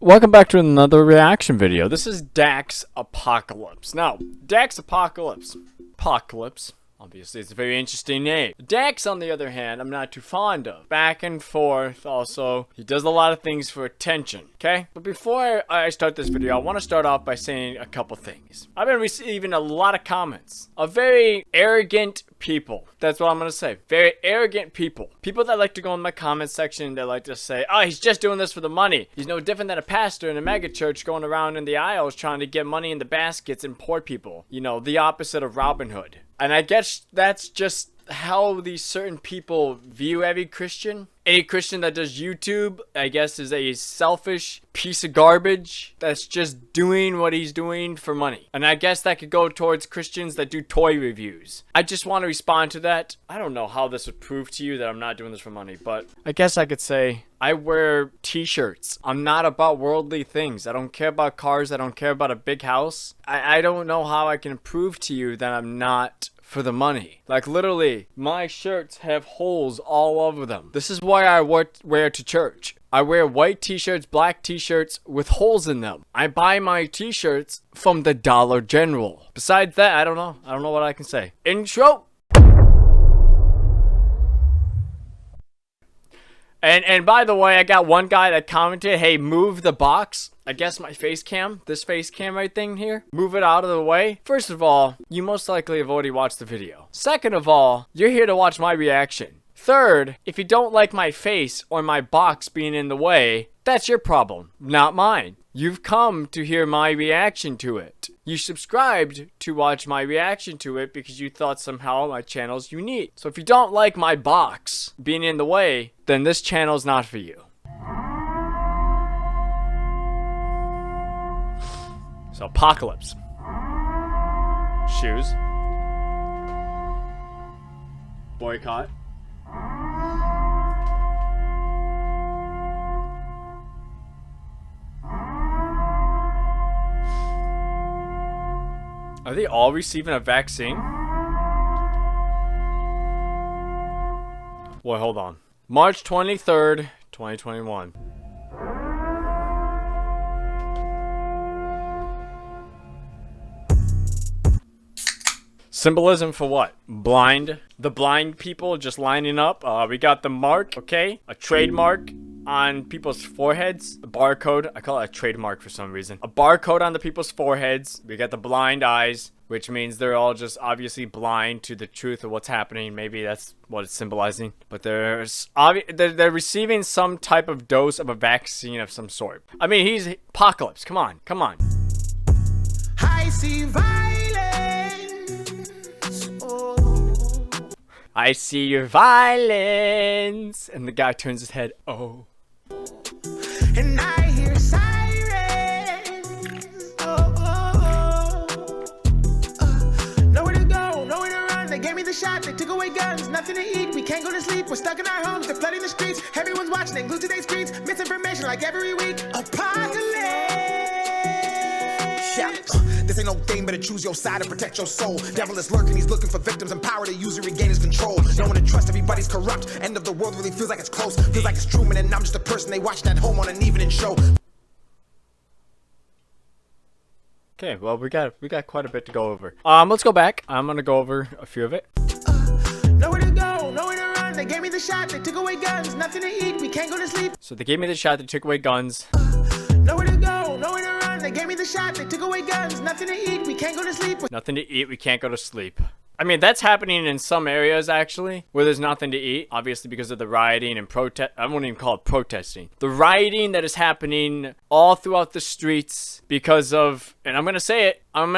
Welcome back to another reaction video. This is Dax-Apocalypse. Now, Dax-Apocalypse. Obviously, it's a very interesting name. Dax, on the other hand, I'm not too fond of. Back and forth, also. He does a lot of things for attention, okay? But before I start this video, I want to start off by saying a couple things. I've been receiving a lot of comments of very arrogant people. That's what I'm going to say. Very arrogant people. People that like to go in my comment section, they like to say, oh, he's just doing this for the money. He's no different than a pastor in a mega church going around in the aisles trying to get money in the baskets and poor people. You know, the opposite of Robin Hood. And I guess that's just how these certain people view every Christian. Any Christian that does YouTube, I guess, is a selfish piece of garbage that's just doing what he's doing for money. And I guess that could go towards Christians that do toy reviews. I just want to respond to that. I don't know how this would prove to you that I'm not doing this for money, but I guess I could say I wear t-shirts. I'm not about worldly things. I don't care about cars. I don't care about a big house. I don't know how I can prove to you that I'm not for the money. Like, literally, my shirts have holes all over them. This is why I wear to church. I wear white t-shirts, black t-shirts with holes in them. I buy my t-shirts from the Dollar General. Besides that, I don't know. I don't know what I can say. Intro. And by the way, I got one guy that commented, hey, move the box. I guess my face cam, this face cam right thing here, move it out of the way. First of all, you most likely have already watched the video. Second of all, you're here to watch my reaction. Third, if you don't like my face or my box being in the way, that's your problem, not mine. You've come to hear my reaction to it. You subscribed to watch my reaction to it because you thought somehow my channel's unique. So if you don't like my box being in the way, then this channel's not for you. So, Apocalypse. Shoes. Boycott. Are they all receiving a vaccine? Wait, hold on. March 23rd, 2021. Symbolism for what? Blind. The blind people just lining up. We got the mark, okay? A trademark on people's foreheads. A barcode. I call it a trademark for some reason. A barcode on the people's foreheads. We got the blind eyes, which means they're all just obviously blind to the truth of what's happening. Maybe that's what it's symbolizing. But they're receiving some type of dose of a vaccine of some sort. I mean, he's Apocalypse. Come on. Come on. I see violence. I see your violence. And the guy turns his head. Oh. And I hear sirens. Nowhere to go, nowhere to run. They gave me the shot, they took away guns. Nothing to eat, we can't go to sleep. We're stuck in our homes, they're flooding the streets. Everyone's watching, they glued to their screens. Misinformation like every week. Apocalypse. This ain't no game, better choose your side and protect your soul. Devil is lurking, he's looking for victims and power to use to regain his control. No one to trust, everybody's corrupt. End of the world really feels like it's close. Feels like it's Truman and I'm just a person they watching at home on an evening show. Okay, well, we got quite a bit to go over. Let's go back. I'm gonna go over a few of it. Nowhere to go, nowhere to run. They gave me the shot, they took away guns. Nothing to eat, we can't go to sleep. So they gave me the shot, they took away guns. Nowhere to go, nowhere to run. They gave me the shot, they took away guns. Nothing to eat, we can't go to sleep. Nothing to eat, we can't go to sleep. I mean, that's happening in some areas, actually, where there's nothing to eat. Obviously, because of the rioting and protest. I wouldn't even call it protesting. The rioting that is happening all throughout the streets because of, and I'm going to say it, and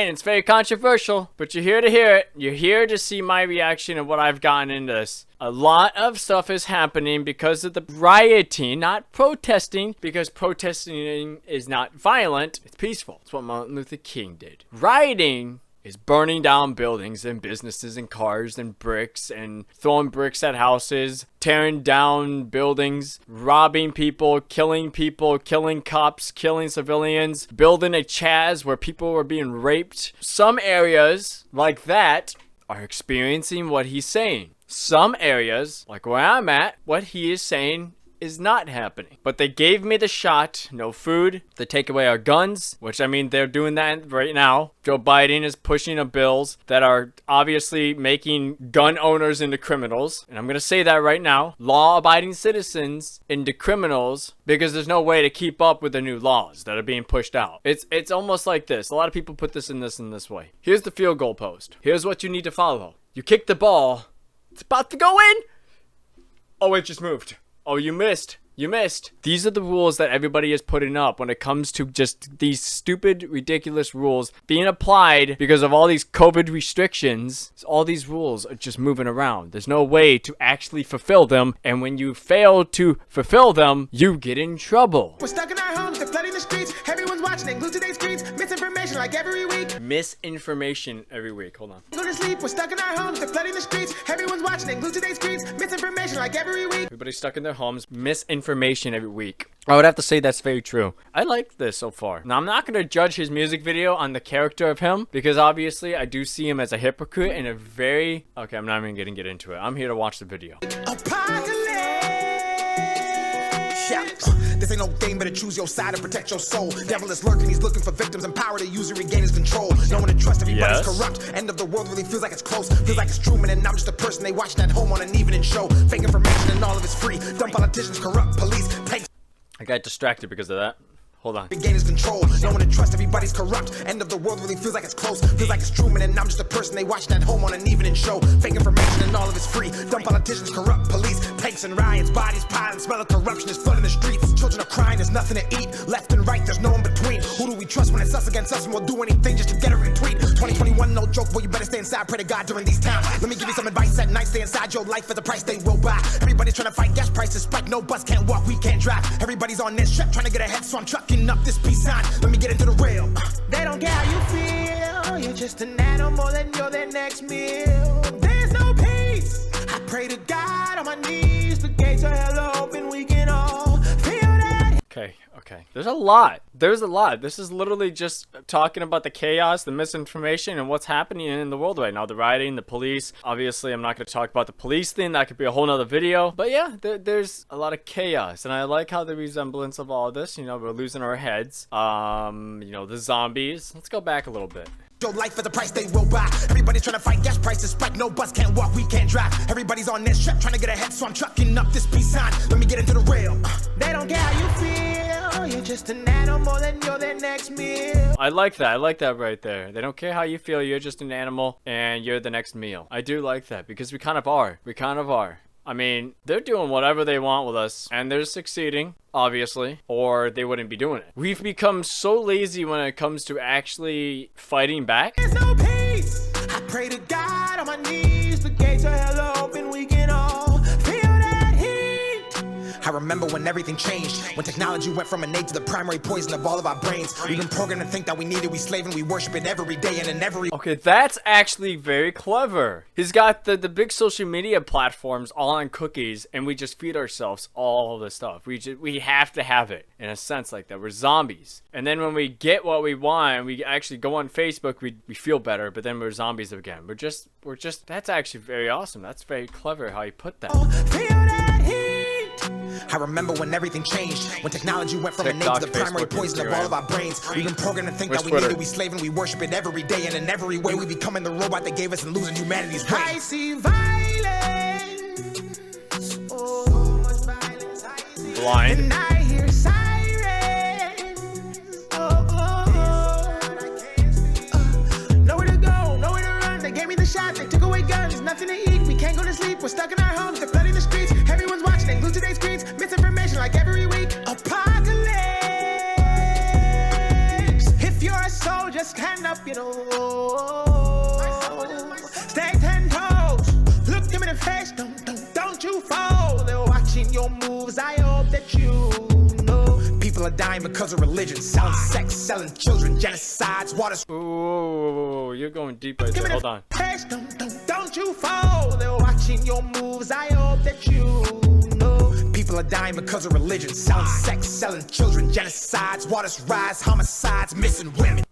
it's very controversial, but you're here to hear it. You're here to see my reaction and what I've gotten into this. A lot of stuff is happening because of the rioting, not protesting, because protesting is not violent. It's peaceful. It's what Martin Luther King did. Rioting is burning down buildings and businesses and cars and bricks and throwing bricks at houses, tearing down buildings, robbing people, killing cops, killing civilians, building a Chaz where people were being raped. Some areas like that are experiencing what he's saying. Some areas, like where I'm at, what he is saying is not happening. But they gave me the shot, no food. They take away our guns, which I mean, they're doing that right now. Joe Biden is pushing bills that are obviously making gun owners into criminals. And I'm going to say that right now. Law-abiding citizens into criminals because there's no way to keep up with the new laws that are being pushed out. It's almost like this. A lot of people put this in this way. Here's the field goal post. Here's what you need to follow. You kick the ball. It's about to go in. Oh, it just moved. Oh, you missed. You missed. These are the rules that everybody is putting up when it comes to just these stupid, ridiculous rules being applied because of all these COVID restrictions. All these rules are just moving around. There's no way to actually fulfill them. And when you fail to fulfill them, you get in trouble. We're stuck in our homes, they're flooding the streets. Everyone's watching and glued to their screens. Misinformation like every week. Misinformation every week. Hold on. Go to sleep, we're stuck in our homes, they're flooding the streets. Everyone's watching and glued to their screens. Misinformation like every week. Everybody's stuck in their homes. Misinformation every week. I would have to say that's very true. I like this so far. Now, I'm not going to judge his music video on the character of him because obviously I do see him as a hypocrite and a very... Okay, I'm not even going to get into it. I'm here to watch the video. Apocalypse. Yeah. This ain't no game, better choose your side and protect your soul. Devil is lurking, he's looking for victims and power to use and regain his control. No one to trust, everybody's corrupt. End of the world really feels like it's close. Feels like it's Truman and I'm just a person they watching at home on an evening show. Fake information and all of it's free. Dumb politicians, corrupt police. I got distracted because of that. Hold on. Regain his control. No one to trust, everybody's corrupt. End of the world really feels like it's close. Feels like it's Truman and I'm just a person they watching at home on an evening show. Fake information and all of it's free. Dumb politicians, corrupt police. Tanks and riots, bodies piling, smell of corruption is flooding the streets. Children are crying, there's nothing to eat. Left and right, there's no in between. Who do we trust when it's us against us and we'll do anything just to get a retweet? 2021, no joke, boy, you better stay inside, pray to God during these times. Let me give you some advice at night, stay inside your life for the price they will buy. Everybody's trying to fight gas prices spike, no bus can't walk, we can't drive. Everybody's on this trip trying to get ahead, so I'm trucking up this peace sign. Let me get into the rail. They don't care how you feel, you're just an animal and you're their next meal. There's no peace. I pray to God on my knees, the gates are hell open, we can all feel that. Okay. There's a lot. This is literally just talking about the chaos, the misinformation, and what's happening in the world right now. The rioting, the police. Obviously, I'm not going to talk about the police thing. That could be a whole nother video. But yeah, there's a lot of chaos. And I like how the resemblance of all of this, you know, we're losing our heads. You know, the zombies. Let's go back a little bit. Your life for the price they will buy. Everybody's trying to fight gas prices spike, no bus can't walk, we can't drive. Everybody's on this trip trying to get ahead, so I'm trucking up this peace sign. Let me get into the rail. They don't care how you feel, you're just an animal and you're their next meal. I like that right there. They don't care how you feel, you're just an animal and you're the next meal. I do like that because we kind of are. I mean, they're doing whatever they want with us, and they're succeeding, obviously, or they wouldn't be doing it. We've become so lazy when it comes to actually fighting back. There's no peace. I pray to God on my knees, the gates are hell open, we can all feel that heat. I remember when everything changed, when technology went from innate to the primary poison of all of our brains. We've been programmed to think that we need it, we slave and we worship it every day and in every... Okay, that's actually very clever. He's got the big social media platforms all on cookies, and we just feed ourselves all this stuff. We have to have it in a sense like that. We're zombies. And then when we get what we want, we actually go on Facebook, we feel better, but then we're zombies again. We're just, that's actually very awesome. That's very clever how you put that. Feel that heat. I remember when everything changed, when technology went from innate to the primary poison of all of our brains. We've been programmed to think that we need it, we slave and we worship it every day, and in every way we becoming the robot they gave us and losing humanity's brain. I see violence, oh, much violence. I see Blind. And I hear sirens, I can't see. Nowhere to go, nowhere to run. They gave me the shot, they took away guns, nothing to eat. We can't go to sleep, we're stuck in our homes, they're flooding the streets. Everyone's watching, they glued to their screens. Misinformation like every week. Apocalypse. If you're a soldier, stand up, you know. Stay 10 toes. Look them in the face, don't you fall. They're watching your moves, I hope that you know. People are dying because of religion, selling sex, selling children, genocides, water. Ooh, you're going deep right there. Hold on. Face, don't you fall. They're watching your moves, I hope that you know. People are dying because of religion, selling sex, selling children, genocides, waters rise, homicides, missing women.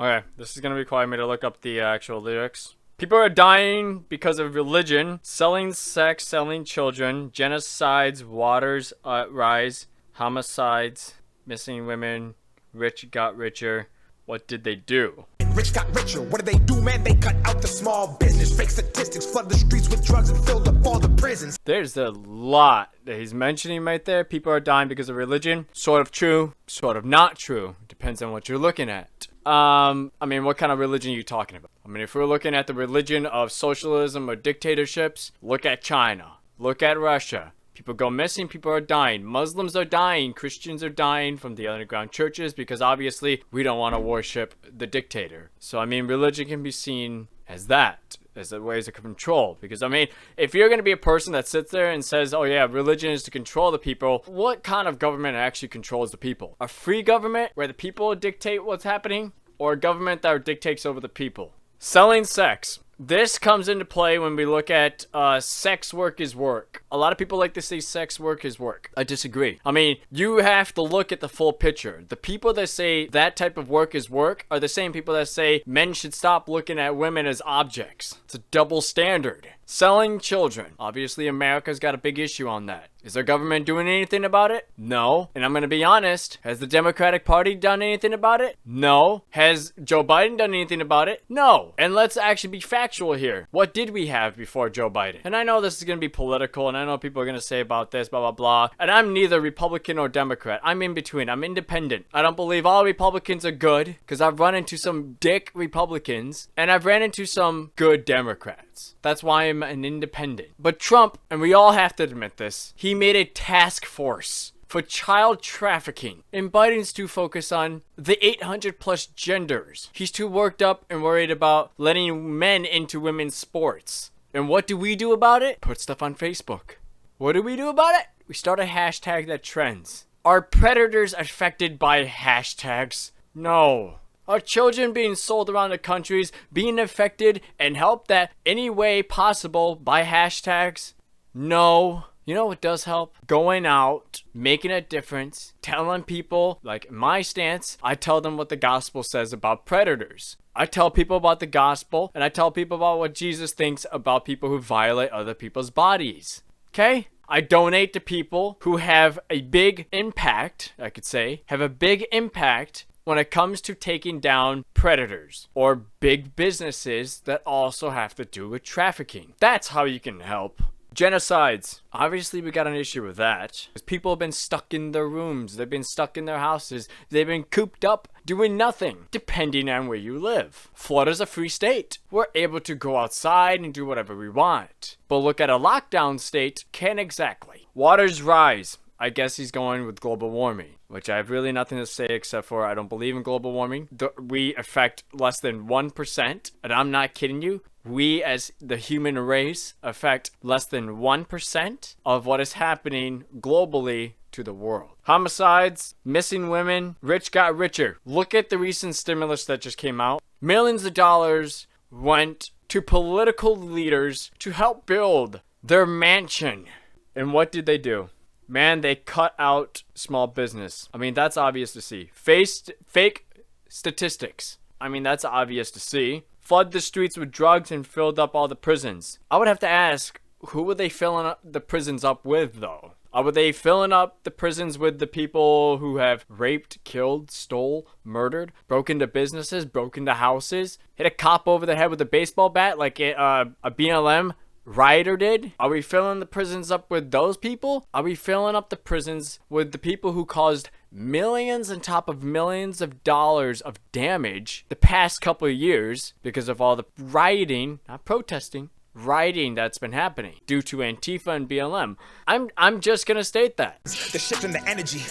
Okay, this is gonna require me to look up the actual lyrics. People are dying because of religion, selling sex, selling children, genocides, waters rise, homicides, missing women, rich got richer. What did they do? Rich got richer. What did they do, man? They cut out the small business. Fake statistics, flood the streets with drugs and filled up all the prisons. There's a lot that he's mentioning right there. People are dying because of religion. Sort of true, sort of not true. Depends on what you're looking at. I mean, what kind of religion are you talking about? I mean, if we're looking at the religion of socialism or dictatorships, look at China. Look at Russia. People go missing, people are dying. Muslims are dying, Christians are dying from the underground churches because obviously we don't want to worship the dictator. So, I mean, religion can be seen as that, as a ways of control. Because, I mean, if you're going to be a person that sits there and says, oh yeah, religion is to control the people, what kind of government actually controls the people? A free government where the people dictate what's happening? Or a government that dictates over the people? Selling sex. This comes into play when we look at sex work is work. A lot of people like to say sex work is work. I disagree. I mean, you have to look at the full picture. The people that say that type of work is work are the same people that say men should stop looking at women as objects. It's a double standard. Selling children. Obviously, America's got a big issue on that. Is our government doing anything about it? No. And I'm going to be honest. Has the Democratic Party done anything about it? No. Has Joe Biden done anything about it? No. And let's actually be factual here. What did we have before Joe Biden? And I know this is going to be political, and I know people are going to say about this, blah, blah, blah. And I'm neither Republican or Democrat. I'm in between. I'm independent. I don't believe all Republicans are good, because I've run into some dick Republicans, and I've ran into some good Democrats. That's why I'm an independent. But Trump, and we all have to admit this, he made a task force for child trafficking. And Biden's too focused on the 800 plus genders. He's too worked up and worried about letting men into women's sports. And what do we do about it? Put stuff on Facebook. What do we do about it? We start a hashtag that trends. Are predators affected by hashtags? No. Are children being sold around the countries being affected and helped that any way possible by hashtags? No. You know what does help? Going out, making a difference, telling people, like my stance, I tell them what the gospel says about predators. I tell people about the gospel, and I tell people about what Jesus thinks about people who violate other people's bodies. Okay? I donate to people who have a big impact, I could say, have a big impact when it comes to taking down predators or big businesses that also have to do with trafficking. That's how you can help. Genocides. Obviously, we got an issue with that. Because people have been stuck in their rooms. They've been stuck in their houses. They've been cooped up doing nothing, depending on where you live. Florida's a free state. We're able to go outside and do whatever we want. But look at a lockdown state, can't exactly. Waters rise. I guess he's going with global warming, which I have really nothing to say except for I don't believe in global warming. We affect less than 1%, and I'm not kidding you. We as the human race affect less than 1% of what is happening globally to the world. Homicides, missing women, rich got richer. Look at the recent stimulus that just came out. Millions of dollars went to political leaders to help build their mansion. And what did they do? Man, they cut out small business. I mean, that's obvious to see. Fake statistics. I mean, that's obvious to see. Flood the streets with drugs and filled up all the prisons. I would have to ask, who were they filling up the prisons up with, though? Were they filling up the prisons with the people who have raped, killed, stole, murdered, broke into businesses, broke into houses, hit a cop over the head with a baseball bat like a BLM rioter did? Are we filling the prisons up with those people? Are we filling up the prisons with the people who caused millions on top of millions of dollars of damage the past couple of years because of all the rioting, not protesting, rioting that's been happening due to Antifa and BLM? I'm just gonna state that. The shift in the energy.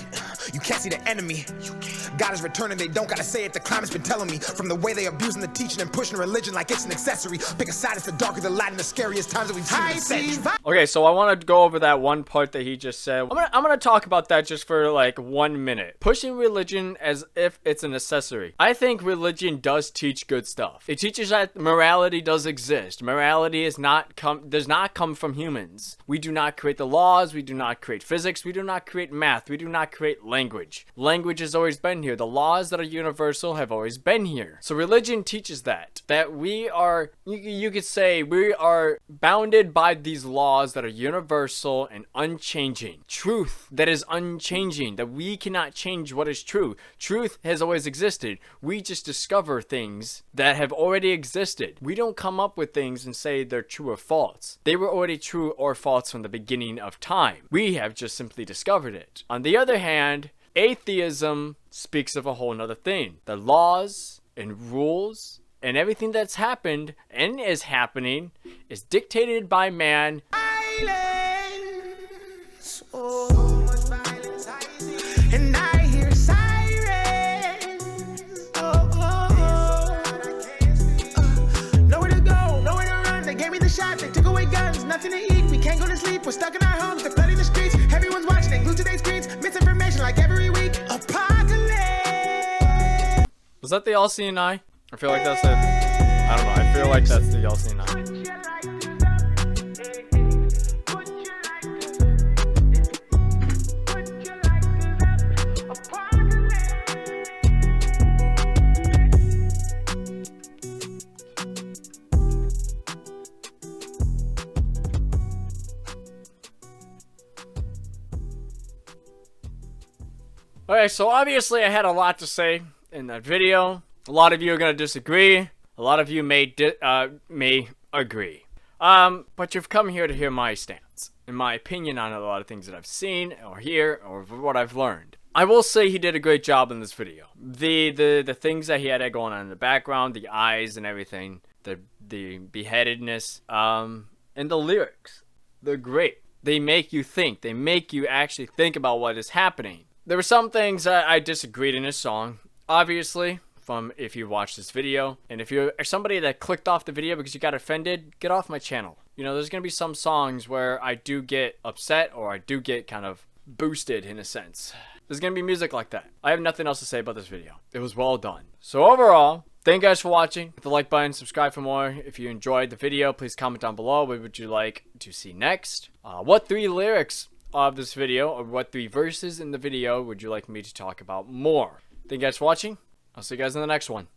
You can't see the enemy. God is returning, they don't gotta say it. The climate's been telling me. From the way they abusing the teaching and pushing religion like it's an accessory. Pick a side, it's the darker, the light, and the scariest times that we've seen in the century. Okay, so I want to go over that one part that he just said. I'm gonna talk about that just for like 1 minute. Pushing religion as if it's an accessory. I think religion does teach good stuff. It teaches that morality does exist. Morality does not come from humans. We do not create the laws, we do not create physics, we do not create math, we do not create language. Language has always been here. The laws that are universal have always been here. So religion teaches that we are, you could say, we are bounded by these laws that are universal and unchanging. Truth that is unchanging, that we cannot change what is true. Truth has always existed. We just discover things that have already existed. We don't come up with things and say they're true or false. They were already true or false from the beginning of time. We have just simply discovered it. On the other hand, atheism speaks of a whole nother thing. The laws and rules and everything that's happened and is happening is dictated by man. Violence, oh, so much violence I see. And I hear sirens. Oh, nowhere to go, nowhere to run. They gave me the shot, they took away guns, nothing to eat. We can't go to sleep, we're stuck in our homes. They're flooding the streets, everyone's watching, they glued to their screens. Misinformation like every week. Apocalypse. Was that the all-seeing eye? I feel like that's the, I don't know, I feel like that's the all-seeing eye. Okay, so obviously I had a lot to say in that video. A lot of you are going to disagree. A lot of you may agree. But you've come here to hear my stance and my opinion on a lot of things that I've seen or hear or what I've learned. I will say he did a great job in this video. The things that he had going on in the background, the eyes and everything, the beheadedness, and the lyrics, they're great. They make you think. They make you actually think about what is happening. There were some things that I disagreed in his song, obviously, from if you watch this video. And if you're somebody that clicked off the video because you got offended, get off my channel. You know, there's going to be some songs where I do get upset or I do get kind of boosted in a sense. There's going to be music like that. I have nothing else to say about this video. It was well done. So overall, thank you guys for watching. Hit the like button, subscribe for more. If you enjoyed the video, please comment down below. What would you like to see next? What 3 lyrics of this video, or what 3 verses in the video would you like me to talk about more? Thank you guys for watching. I'll see you guys in the next one.